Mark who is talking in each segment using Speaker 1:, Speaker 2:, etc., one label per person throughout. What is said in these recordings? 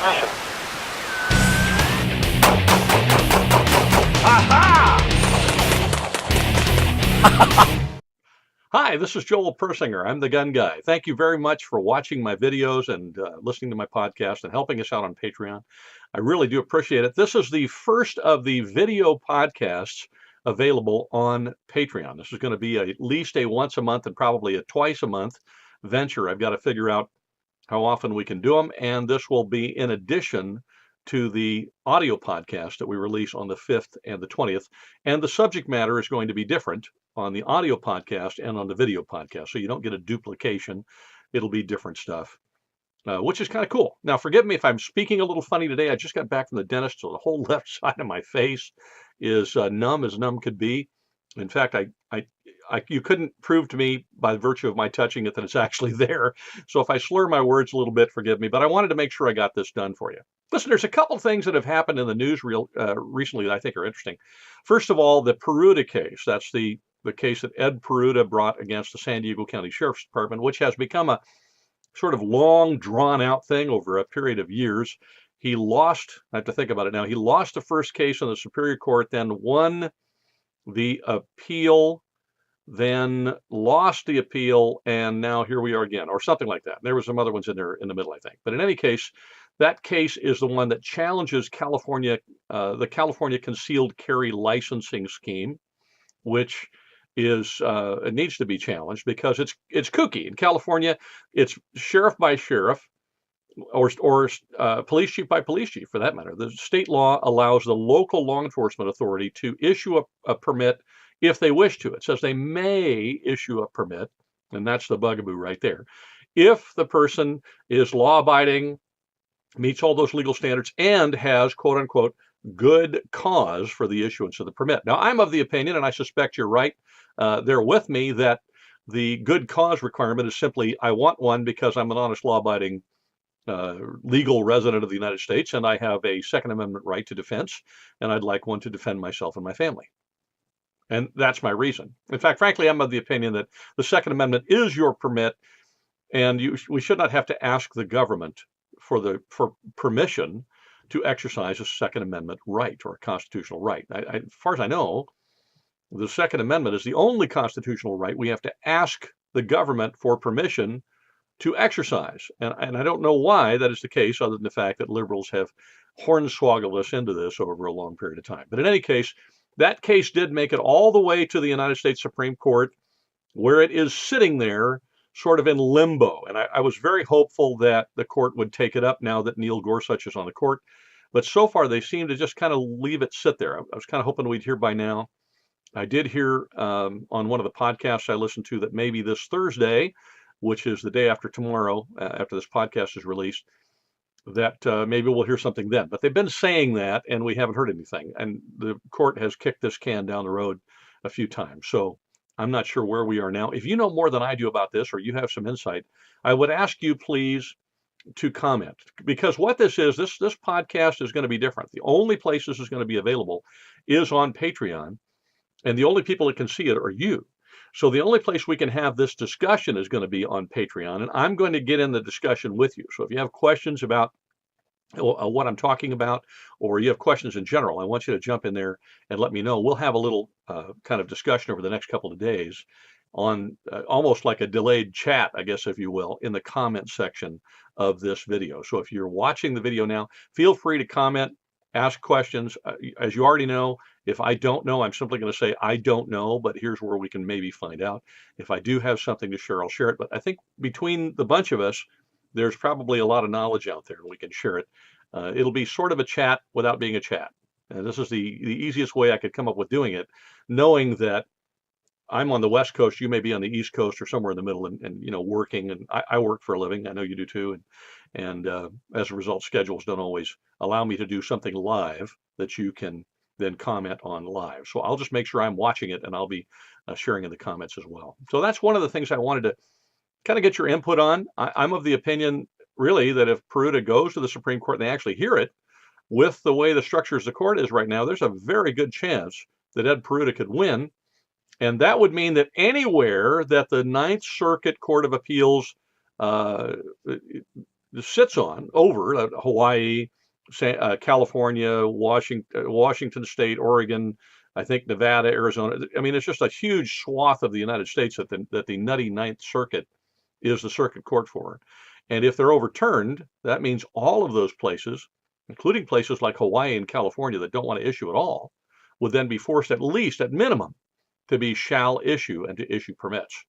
Speaker 1: Mission.
Speaker 2: Hi, this is Joel Persinger. I'm the Gun Guy. Thank you very much for watching my videos and listening to my podcast and helping us out on Patreon. I really do appreciate it. This is the first of the video podcasts available on Patreon. This is going to be at least a once a month and probably a twice a month venture. I've got to figure out how often we can do them, and this will be in addition to the audio podcast that we release on the 5th and the 20th. And the subject matter is going to be different on the audio podcast and on the video podcast. So you don't get a duplication. It'll be different stuff, which is kind of cool. Now, forgive me if I'm speaking a little funny today. I just got back from the dentist, so the whole left side of my face is numb as numb could be. In fact, you couldn't prove to me by virtue of my touching it that it's actually there. So if I slur my words a little bit, forgive me. But I wanted to make sure I got this done for you. Listen, there's a couple things that have happened in the news recently that I think are interesting. First of all, the Peruta case. That's the case that Ed Peruta brought against the San Diego County Sheriff's Department, which has become a sort of long, drawn-out thing over a period of years. He lost, I have to think about it now, he lost the first case in the Superior Court, then won the appeal, then lost the appeal, and now here we are again, or something like that. There were some other ones in there in the middle, I think. But in any case, that case is the one that challenges California, the California concealed carry licensing scheme, which is it needs to be challenged because it's kooky. In California, it's sheriff by sheriff, or police chief by police chief, for that matter. The state law allows the local law enforcement authority to issue a permit if they wish to. It says they may issue a permit, and that's the bugaboo right there. If the person is law-abiding, meets all those legal standards, and has, quote unquote, good cause for the issuance of the permit. Now, I'm of the opinion, and I suspect you're right there with me, that the good cause requirement is simply, I want one because I'm an honest, law-abiding legal resident of the United States, and I have a Second Amendment right to defense, and I'd like one to defend myself and my family. And that's my reason. In fact, frankly, I'm of the opinion that the Second Amendment is your permit, and we should not have to ask the government for permission to exercise a Second Amendment right or a constitutional right. As far as I know, the Second Amendment is the only constitutional right we have to ask the government for permission to exercise. And I don't know why that is the case, other than the fact that liberals have hornswoggled us into this over a long period of time. But in any case, that case did make it all the way to the United States Supreme Court, where it is sitting there sort of in limbo. And I was very hopeful that the court would take it up now that Neil Gorsuch is on the court. But so far, they seem to just kind of leave it sit there. I was kind of hoping we'd hear by now. I did hear on one of the podcasts I listened to that maybe this Thursday, which is the day after tomorrow, after this podcast is released, that maybe we'll hear something then. But they've been saying that, and we haven't heard anything. And the court has kicked this can down the road a few times. So I'm not sure where we are now. If you know more than I do about this, or you have some insight, I would ask you please to comment, because what this is, this podcast is going to be different. The only place this is going to be available is on Patreon, and the only people that can see it are you. So the only place we can have this discussion is going to be on Patreon, and I'm going to get in the discussion with you. So if you have questions about what I'm talking about, or you have questions in general, I want you to jump in there and let me know. We'll have a little kind of discussion over the next couple of days on almost like a delayed chat, I guess, if you will, in the comment section of this video. So if you're watching the video now, feel free to comment, ask questions. As you already know, if I don't know, I'm simply going to say, I don't know, but here's where we can maybe find out. If I do have something to share, I'll share it. But I think between the bunch of us, there's probably a lot of knowledge out there, and we can share it. It'll be sort of a chat without being a chat. And this is the easiest way I could come up with doing it, knowing that I'm on the West Coast, you may be on the East Coast or somewhere in the middle, and you know, working. And I work for a living. I know you do too. And as a result, schedules don't always allow me to do something live that you can then comment on live. So I'll just make sure I'm watching it, and I'll be sharing in the comments as well. So that's one of the things I wanted to kind of get your input on. I'm of the opinion, really, that if Peruta goes to the Supreme Court and they actually hear it, with the way the structure of the court is right now, there's a very good chance that Ed Peruta could win. And that would mean that anywhere that the Ninth Circuit Court of Appeals sits on over Hawaii, California, Washington State, Oregon, I think Nevada, Arizona. I mean, it's just a huge swath of the United States that the nutty Ninth Circuit is the circuit court for. And if they're overturned, that means all of those places, including places like Hawaii and California that don't want to issue at all, would then be forced at least, at minimum, to be shall issue and to issue permits.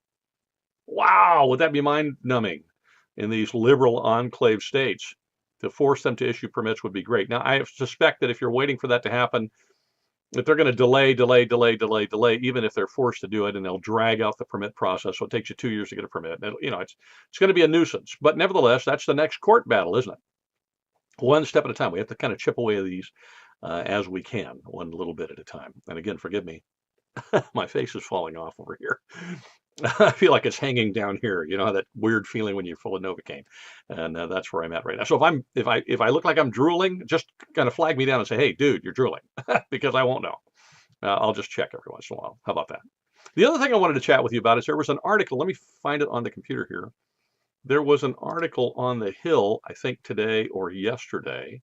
Speaker 2: Wow, would that be mind-numbing in these liberal enclave states? To force them to issue permits would be great. Now, I suspect that if you're waiting for that to happen, that they're going to delay, even if they're forced to do it, and they'll drag out the permit process. So it takes you 2 years to get a permit. And it's going to be a nuisance. But nevertheless, that's the next court battle, isn't it? One step at a time. We have to kind of chip away at these as we can, one little bit at a time. And again, forgive me, my face is falling off over here. I feel like it's hanging down here. You know that weird feeling when you're full of Novocaine, and that's where I'm at right now. So if I look like I'm drooling, just kind of flag me down and say, "Hey, dude, you're drooling," because I won't know. I'll just check every once in a while. How about that? The other thing I wanted to chat with you about is there was an article. Let me find it on the computer here. There was an article on the Hill, I think today or yesterday,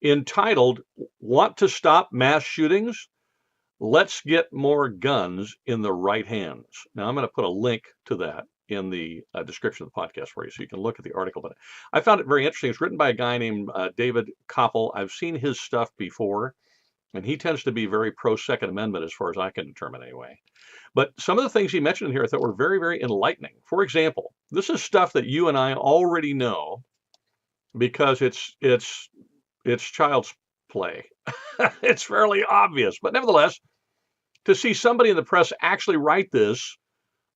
Speaker 2: entitled "Want to Stop Mass Shootings? Let's get more guns in the right hands." Now, I'm going to put a link to that in the description of the podcast for you so you can look at the article. But I found it very interesting. It's written by a guy named David Koppel. I've seen his stuff before, and he tends to be very pro-Second Amendment as far as I can determine anyway. But some of the things he mentioned in here I thought were very, very enlightening. For example, this is stuff that you and I already know because it's child's play. It's fairly obvious, but nevertheless, to see somebody in the press actually write this,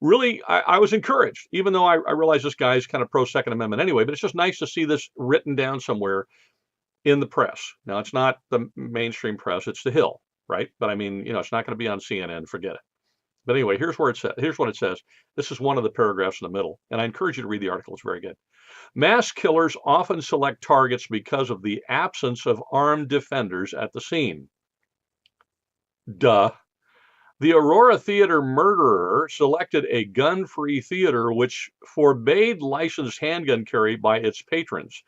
Speaker 2: really, I was encouraged, even though I realize this guy's kind of pro-Second Amendment anyway, but it's just nice to see this written down somewhere in the press. Now, it's not the mainstream press, it's the Hill, right? But I mean, it's not going to be on CNN, forget it. But anyway, here's what it says. This is one of the paragraphs in the middle, and I encourage you to read the article. It's very good. Mass killers often select targets because of the absence of armed defenders at the scene. Duh. The Aurora Theater murderer selected a gun-free theater which forbade licensed handgun carry by its patrons.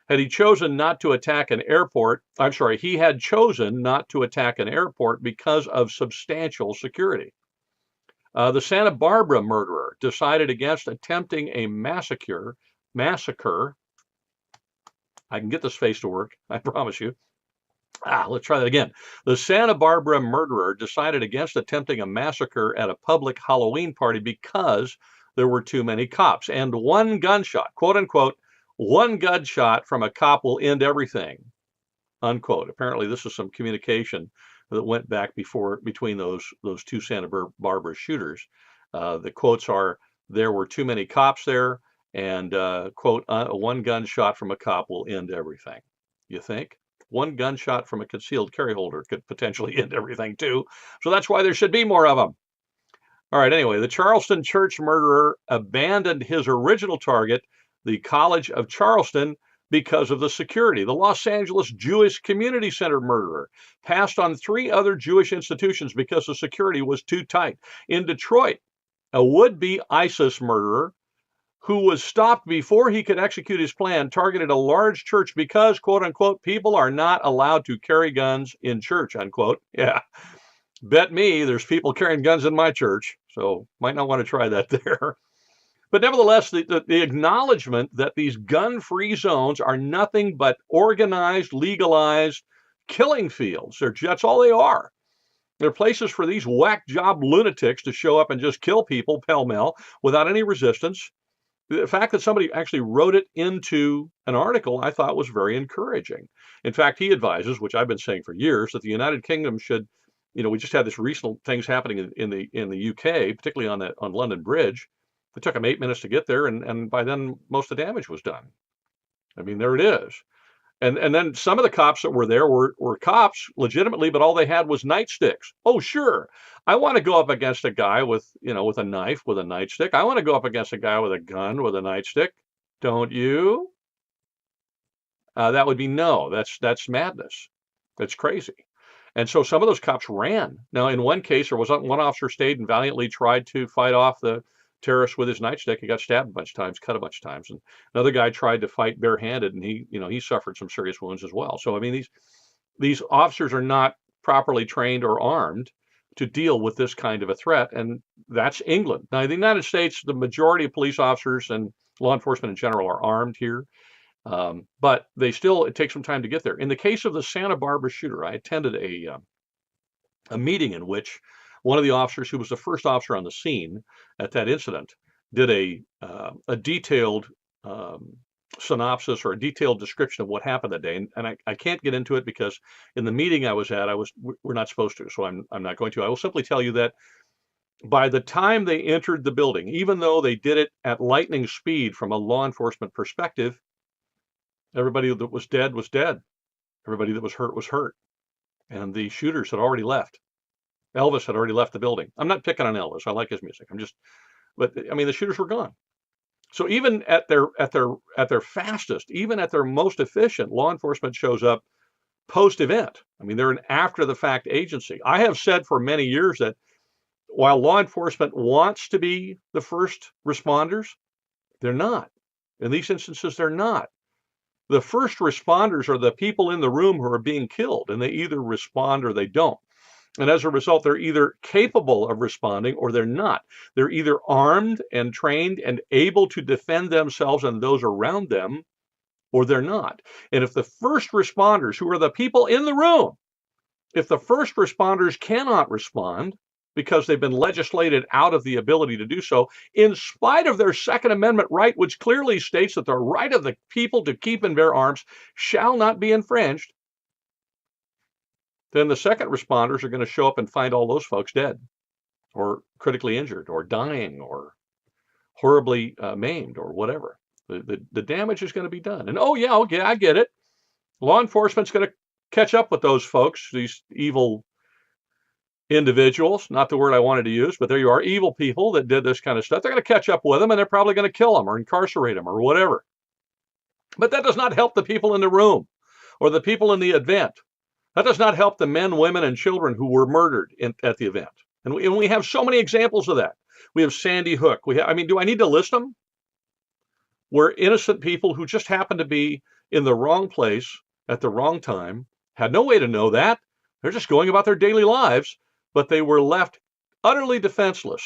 Speaker 2: Had he chosen not to attack an airport, he had chosen not to attack an airport because of substantial security. The Santa Barbara murderer decided against attempting a massacre. I can get this face to work, I promise you. Let's try that again. The Santa Barbara murderer decided against attempting a massacre at a public Halloween party because there were too many cops. And one gunshot, quote unquote, one gunshot from a cop will end everything, unquote. Apparently, this is some communication that went back between those two Santa Barbara shooters. The quotes are, "There were too many cops there," and quote, "one gunshot from a cop will end everything." You think? One gunshot from a concealed carry holder could potentially end everything too. So that's why there should be more of them. All right, anyway, the Charleston church murderer abandoned his original target, the College of Charleston, because of the security. The Los Angeles Jewish Community Center murderer passed on 3 other Jewish institutions because the security was too tight. In Detroit, a would-be ISIS murderer who was stopped before he could execute his plan, targeted a large church because, quote unquote, people are not allowed to carry guns in church, unquote. Yeah, bet me there's people carrying guns in my church, so might not want to try that there. But nevertheless, the acknowledgement that these gun-free zones are nothing but organized, legalized killing fields. That's all they are. They're places for these whack job lunatics to show up and just kill people pell-mell without any resistance. The fact that somebody actually wrote it into an article, I thought was very encouraging. In fact, he advises, which I've been saying for years, that the United Kingdom should, we just had this recent things happening in the UK, particularly on London Bridge. It took them 8 minutes to get there, and by then most of the damage was done. I mean, there it is. And then some of the cops that were there were cops legitimately, but all they had was nightsticks. Oh, sure. I want to go up against a guy with a knife with a nightstick. I want to go up against a guy with a gun with a nightstick. Don't you? That would be no. That's madness. That's crazy. And so some of those cops ran. Now, in one case, there was one officer stayed and valiantly tried to fight off the terrorist with his nightstick. He got stabbed a bunch of times, cut a bunch of times, and another guy tried to fight barehanded, and he suffered some serious wounds as well. So I mean, these officers are not properly trained or armed to deal with this kind of a threat, and that's England. Now, in the United States, the majority of police officers and law enforcement in general are armed here, but it takes some time to get there. In the case of the Santa Barbara shooter, I attended a meeting in which one of the officers, who was the first officer on the scene at that incident, did a detailed synopsis or a detailed description of what happened that day. And I can't get into it because in the meeting I was at, we're not supposed to, so I'm not going to. I will simply tell you that by the time they entered the building, even though they did it at lightning speed from a law enforcement perspective, everybody that was dead was dead. Everybody that was hurt. And the shooters had already left. Elvis had already left the building. I'm not picking on Elvis. I like his music. But I mean, the shooters were gone. So even at their fastest, even at their most efficient, law enforcement shows up post-event. I mean, they're an after-the-fact agency. I have said for many years that while law enforcement wants to be the first responders, they're not. In these instances, they're not. The first responders are the people in the room who are being killed, and they either respond or they don't. And as a result, they're either capable of responding or they're not. They're either armed and trained and able to defend themselves and those around them, or they're not. And if the first responders, who are the people in the room, if the first responders cannot respond because they've been legislated out of the ability to do so, in spite of their Second Amendment right, which clearly states that the right of the people to keep and bear arms shall not be infringed, then the second responders are going to show up and find all those folks dead or critically injured or dying or horribly maimed or whatever. The damage is going to be done. And okay, I get it. Law enforcement's going to catch up with those folks, these evil individuals, not the word I wanted to use, but there you are, evil people that did this kind of stuff. They're going to catch up with them, and they're probably going to kill them or incarcerate them or whatever. But that does not help the people in the room or the people in the event. That does not help the men, women, and children who were murdered at the event. And we have so many examples of that. We have Sandy Hook. Do I need to list them? Where innocent people who just happened to be in the wrong place at the wrong time, had no way to know that. They're just going about their daily lives, but they were left utterly defenseless.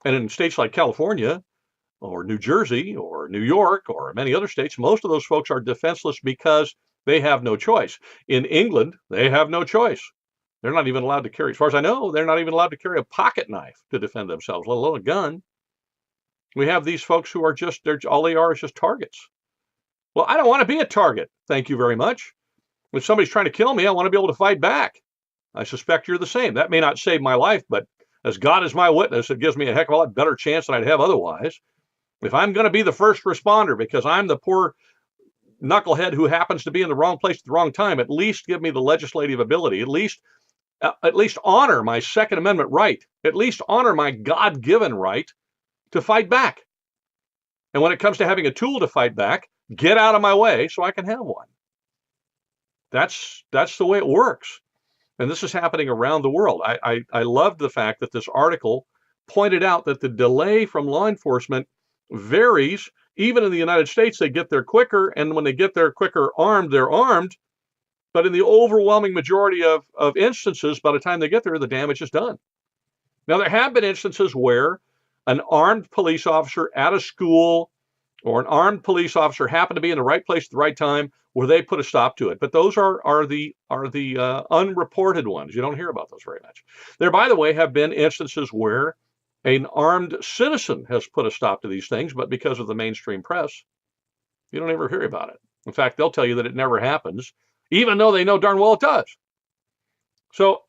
Speaker 2: And in states like California or New Jersey or New York or many other states, most of those folks are defenseless because they have no choice. In England, they have no choice. They're not even allowed to carry, as far as I know, they're not even allowed to carry a pocket knife to defend themselves, let alone a gun. We have these folks who are all they are is just targets. Well, I don't want to be a target. Thank you very much. If somebody's trying to kill me, I want to be able to fight back. I suspect you're the same. That may not save my life, but as God is my witness, it gives me a heck of a lot better chance than I'd have otherwise. If I'm going to be the first responder because I'm the poor knucklehead who happens to be in the wrong place at the wrong time, at least give me the legislative ability, at least honor my Second Amendment right, at least honor my God-given right to fight back. And when it comes to having a tool to fight back, get out of my way so I can have one. That's the way it works. And this is happening around the world. I loved the fact that this article pointed out that the delay from law enforcement varies. Even in the United States, they get there quicker, and when they get there quicker armed, they're armed. But in the overwhelming majority of instances, by the time they get there, the damage is done. Now, there have been instances where an armed police officer at a school or an armed police officer happened to be in the right place at the right time where they put a stop to it. But those are the unreported ones. You don't hear about those very much. There, by the way, have been instances where an armed citizen has put a stop to these things, but because of the mainstream press, you don't ever hear about it. In fact, they'll tell you that it never happens, even though they know darn well it does. So,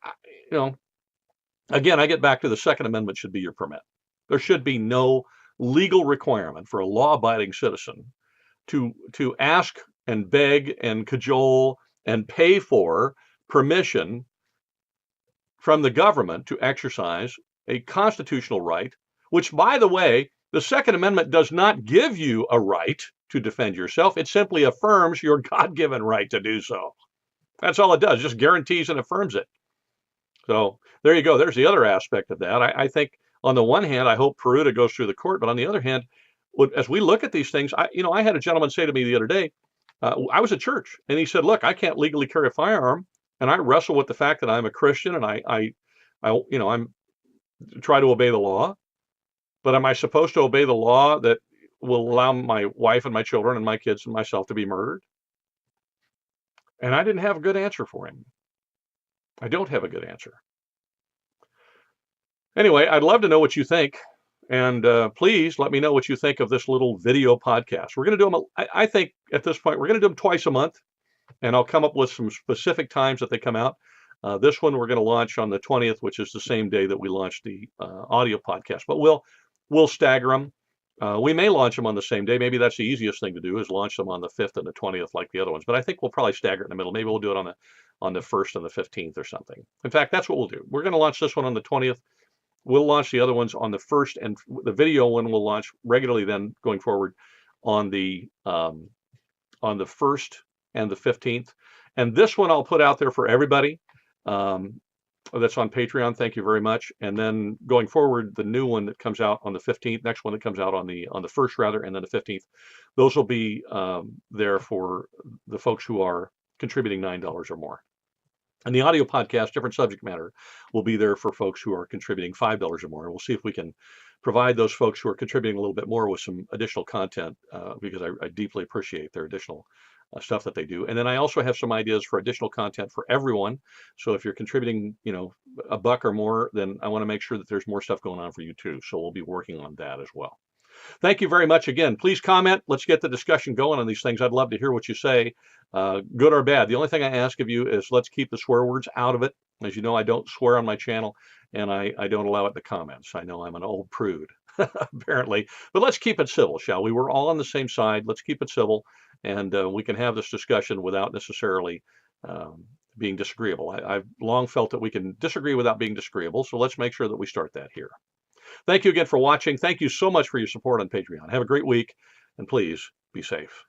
Speaker 2: again, I get back to the Second Amendment should be your permit. There should be no legal requirement for a law-abiding citizen to ask and beg and cajole and pay for permission from the government to exercise a constitutional right, which, by the way, the Second Amendment does not give you a right to defend yourself. It simply affirms your God-given right to do so. That's all it does, just guarantees and affirms it. So there you go. There's the other aspect of that. I think on the one hand, I hope Peruta goes through the court, but on the other hand, as we look at these things, I had a gentleman say to me the other day, I was at church, and he said, "Look, I can't legally carry a firearm, and I wrestle with the fact that I'm a Christian, and I'm try to obey the law, but am I supposed to obey the law that will allow my wife and my children and my kids and myself to be murdered?" And I didn't have a good answer for him. I don't have a good answer. Anyway, I'd love to know what you think. And please let me know what you think of this little video podcast. We're going to do them, I think at this point, we're going to do them twice a month. And I'll come up with some specific times that they come out. This one we're going to launch on the 20th, which is the same day that we launched the audio podcast. But we'll stagger them. We may launch them on the same day. Maybe that's the easiest thing to do, is launch them on the 5th and the 20th like the other ones. But I think we'll probably stagger it in the middle. Maybe we'll do it on the 1st and the 15th or something. In fact, that's what we'll do. We're going to launch this one on the 20th. We'll launch the other ones on the 1st, and the video one will launch regularly then going forward on the 1st and the 15th. And this one I'll put out there for everybody. That's on Patreon. Thank you very much. And then going forward, the new one that comes out on the 15th, next one that comes out on the 1st rather, and then the 15th, those will be there for the folks who are contributing $9 or more. And the audio podcast, different subject matter, will be there for folks who are contributing $5 or more. We'll see if we can provide those folks who are contributing a little bit more with some additional content, because I deeply appreciate their additional stuff that they do. And then I also have some ideas for additional content for everyone. So if you're contributing, $1 or more, then I want to make sure that there's more stuff going on for you too. So we'll be working on that as well. Thank you very much again. Please comment. Let's get the discussion going on these things. I'd love to hear what you say, good or bad. The only thing I ask of you is let's keep the swear words out of it. As you know, I don't swear on my channel, and I don't allow it in the comments. I know I'm an old prude, apparently. But let's keep it civil, shall we? We're all on the same side. Let's keep it civil, and we can have this discussion without necessarily being disagreeable. I've long felt that we can disagree without being disagreeable, so let's make sure that we start that here. Thank you again for watching. Thank you so much for your support on Patreon. Have a great week, and please be safe.